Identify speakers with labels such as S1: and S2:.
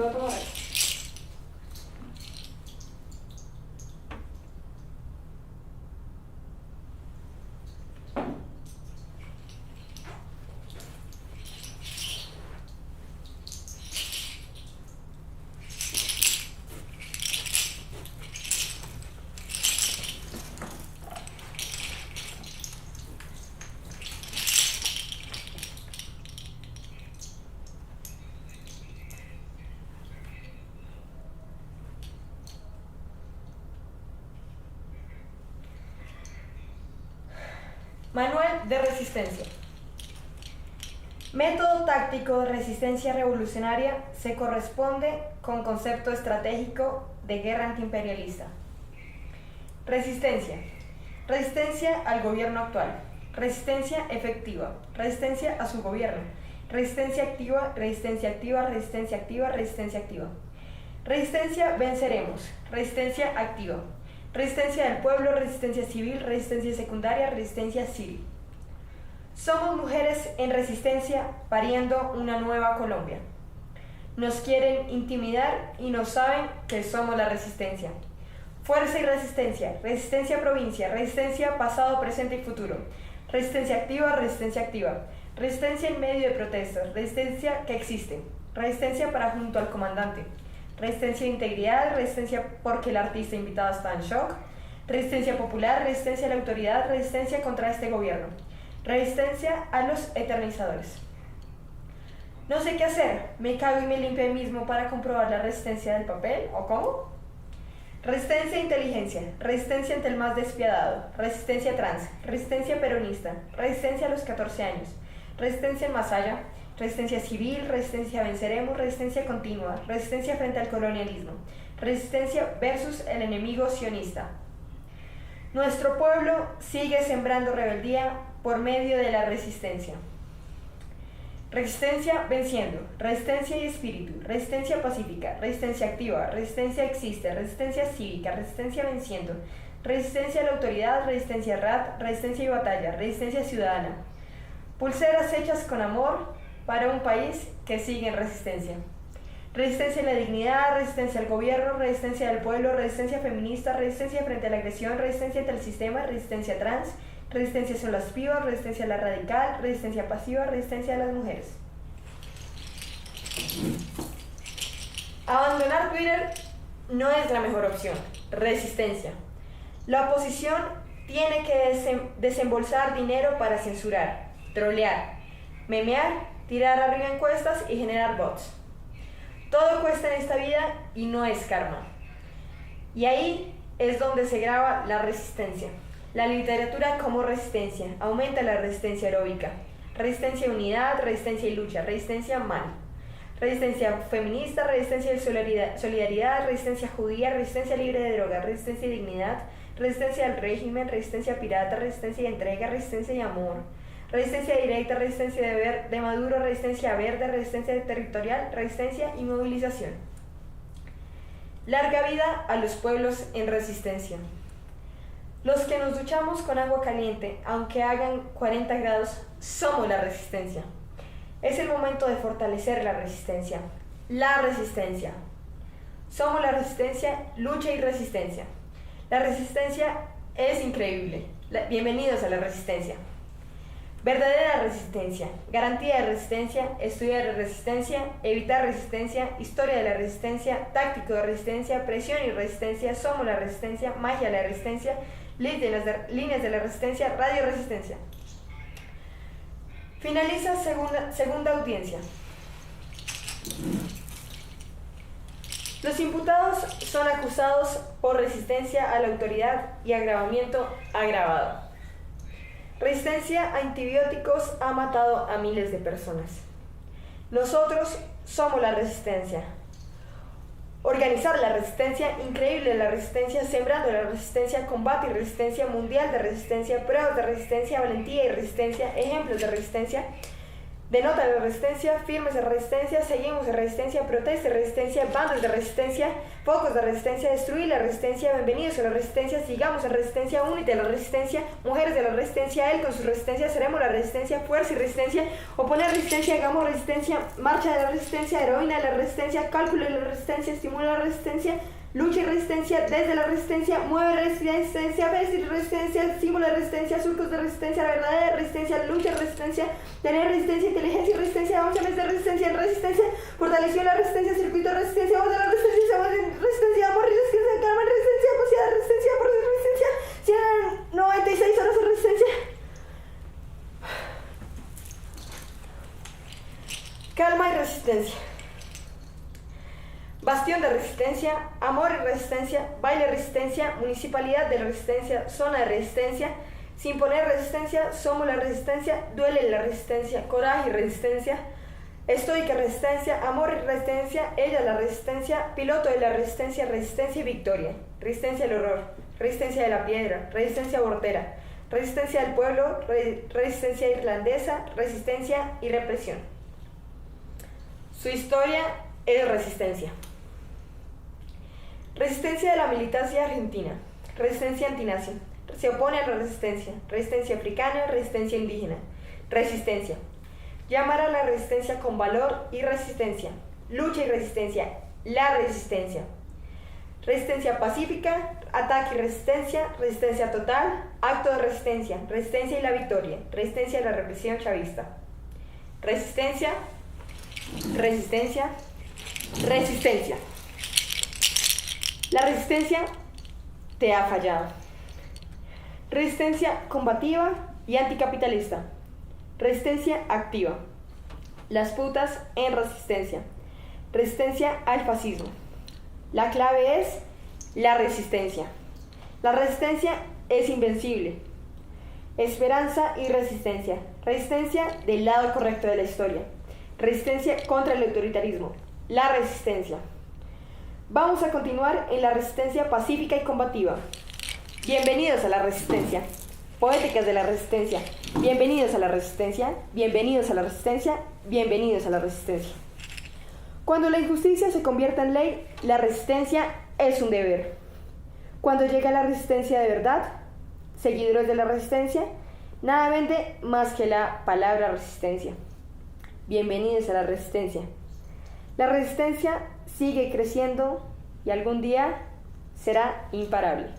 S1: puedo tomar. Manual de resistencia. Método táctico de resistencia revolucionaria se corresponde con concepto estratégico de guerra antiimperialista. Resistencia. Resistencia al gobierno actual. Resistencia efectiva. Resistencia a su gobierno. Resistencia activa, resistencia activa, resistencia activa, resistencia activa. Resistencia venceremos. Resistencia activa. Resistencia del pueblo, resistencia civil, resistencia secundaria, resistencia civil. Somos mujeres en resistencia pariendo una nueva Colombia. Nos quieren intimidar y no saben que somos la resistencia. Fuerza y resistencia, resistencia provincia, resistencia pasado, presente y futuro. Resistencia activa, resistencia activa. Resistencia en medio de protestas, resistencia que existe. Resistencia para junto al comandante. Resistencia de integridad, resistencia porque el artista invitado está en shock, resistencia popular, resistencia a la autoridad, resistencia contra este gobierno, resistencia a los eternizadores. No sé qué hacer, me cago y me limpio ahí mismo para comprobar la resistencia del papel, ¿o cómo? Resistencia a inteligencia, resistencia ante el más despiadado, resistencia trans, resistencia peronista, resistencia a los 14 años, resistencia en más allá, resistencia civil, resistencia venceremos, resistencia continua, resistencia frente al colonialismo, resistencia versus el enemigo sionista. Nuestro pueblo sigue sembrando rebeldía por medio de la resistencia. Resistencia venciendo, resistencia y espíritu, resistencia pacífica, resistencia activa, resistencia existe, resistencia cívica, resistencia venciendo, resistencia a la autoridad, resistencia RAT, resistencia y batalla, resistencia ciudadana. Pulseras hechas con amor para un país que sigue en resistencia. Resistencia a la dignidad, resistencia al gobierno, resistencia del pueblo, resistencia feminista, resistencia frente a la agresión, resistencia ante el sistema, resistencia trans, resistencia sobre las pibas, resistencia a la radical, resistencia pasiva, resistencia a las mujeres. Abandonar Twitter no es la mejor opción. Resistencia. La oposición tiene que desembolsar dinero para censurar, trolear, memear, tirar arriba encuestas y generar bots. Todo cuesta en esta vida y no es karma. Y ahí es donde se graba la resistencia. La literatura como resistencia. Aumenta la resistencia aeróbica. Resistencia a unidad, resistencia y lucha, resistencia mal. Resistencia feminista, resistencia de solidaridad, resistencia judía, resistencia libre de drogas, resistencia y dignidad, resistencia al régimen, resistencia pirata, resistencia y entrega, resistencia y amor. Resistencia directa, resistencia de Maduro, resistencia verde, resistencia territorial, resistencia y movilización. Larga vida a los pueblos en resistencia. Los que nos duchamos con agua caliente, aunque hagan 40 grados, somos la resistencia. Es el momento de fortalecer la resistencia. La resistencia. Somos la resistencia, lucha y resistencia. La resistencia es increíble. Bienvenidos a la resistencia. Verdadera resistencia, garantía de resistencia, estudiar de resistencia, evitar resistencia, historia de la resistencia, táctico de resistencia, presión y resistencia, somos la resistencia, magia de la resistencia, líneas de la resistencia, radio resistencia. Finaliza segunda audiencia. Los imputados son acusados por resistencia a la autoridad y agravamiento agravado. Resistencia a antibióticos ha matado a miles de personas. Nosotros somos la resistencia. Organizar la resistencia, increíble la resistencia, sembrando la resistencia, combate y resistencia, mundial de resistencia, pruebas de resistencia, valentía y resistencia, ejemplos de resistencia. Denota la resistencia, firmes de resistencia, seguimos de resistencia, protesta de resistencia, bandas de resistencia, focos de resistencia, destruir la resistencia, bienvenidos a la resistencia, sigamos en resistencia, únete a la resistencia, mujeres de la resistencia, él con su resistencia, seremos la resistencia, fuerza y resistencia, oponer resistencia, hagamos resistencia, marcha de la resistencia, heroína de la resistencia, cálculo de la resistencia, estimula la resistencia, lucha y resistencia, desde la resistencia, mueve resistencia, vestir resistencia, símbolo de resistencia, surcos de resistencia, la verdadera resistencia, lucha y resistencia, tener resistencia, inteligencia y resistencia, 11 meses de resistencia en resistencia, fortaleció la resistencia, circuito de resistencia, voz de la resistencia, voz de resistencia, amor y resistencia, calma en resistencia, posibilidad de resistencia, por resistencia, 96 horas de resistencia. Calma y resistencia. Bastión de resistencia, amor y resistencia, baile de resistencia, municipalidad de resistencia, zona de resistencia, sin poner resistencia, somos la resistencia, duele la resistencia, coraje y resistencia, estoica resistencia, amor y resistencia, ella la resistencia, piloto de la resistencia, resistencia y victoria, resistencia al horror, resistencia de la piedra, resistencia abortera, resistencia del pueblo, resistencia irlandesa, resistencia y represión. Su historia es resistencia. Resistencia de la militancia argentina, resistencia antinazi, se opone a la resistencia, resistencia africana, resistencia indígena, resistencia. Llamar a la resistencia con valor y resistencia, lucha y resistencia, la resistencia. Resistencia pacífica, ataque y resistencia, resistencia total, acto de resistencia, resistencia y la victoria, resistencia a la represión chavista. Resistencia, resistencia, resistencia. La resistencia te ha fallado. Resistencia combativa y anticapitalista. Resistencia activa. Las putas en resistencia. Resistencia al fascismo. La clave es la resistencia. La resistencia es invencible. Esperanza y resistencia. Resistencia del lado correcto de la historia. Resistencia contra el autoritarismo. La resistencia. Vamos a continuar en la resistencia pacífica y combativa. Bienvenidos a la resistencia. Poéticas de la resistencia. Bienvenidos a la resistencia. Bienvenidos a la resistencia. Bienvenidos a la resistencia. Cuando la injusticia se convierta en ley, la resistencia es un deber. Cuando llega la resistencia de verdad, seguidores de la resistencia, nada vende más que la palabra resistencia. Bienvenidos a la resistencia. La resistencia sigue creciendo y algún día será imparable.